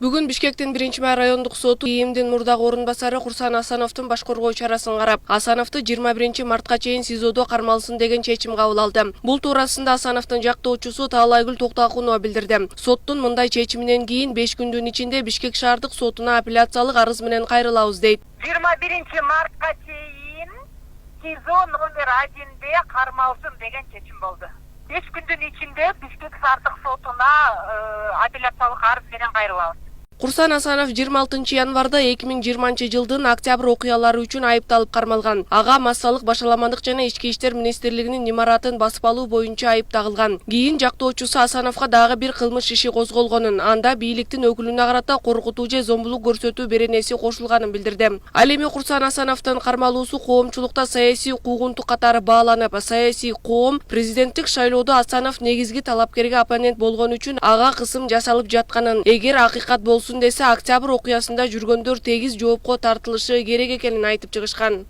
Бүгүн Бишкектин 1 райондук соту ИИМдин мурдагы орун басары Курсан Асановдун баш коргоо чарасын карап, Асановду 21 мартка чейин СИЗОдо кармалсын деген чечим кабыл алды. Бул туурасында Асановдун жактоочусу Таалайгүл Токтоакунова билдирди. Соттун мындай чечиминен кийин 5 күндүн ичинде Бишкек шаардык сотуна апелляциялык арыз менен кайрылабыз дейт. 21 мартка чейин СИЗО номер 1де кармалсын деген чечим болду. 5 күндүн ичинде Бишкек шаардык сотуна апелляциялык арыз менен кайрылабыз. Курсан Асанов 26 январда 2020 жылдын октябрь окуялары үчүн айыпталып кармалган. Ага массалык башаламандык жана ички иштер министрлигинин имаратын басып алуу боюнча айып тагылган. Кийин жактоочусу Асановго дагы бир кылмыш иши козголгонун, анда бийликтин өкүлүнө карата коркутуу же зомбулук көрсөтүү беренеси кошулганын билдирди. Ал эми Курсан Асановдун кармалуусу коомчулукта саясий куугунтук катары бааланып, саясий коом президенттик шайлоодо Асанов негизги талапкерге оппонент болгон үчүн ага кысым жасалып жатканын, эгер акыйкат болсун десе октябрь окуясында жүргөндөр тегиз жоопко тартылышы керек экенин айтып чыгышкан.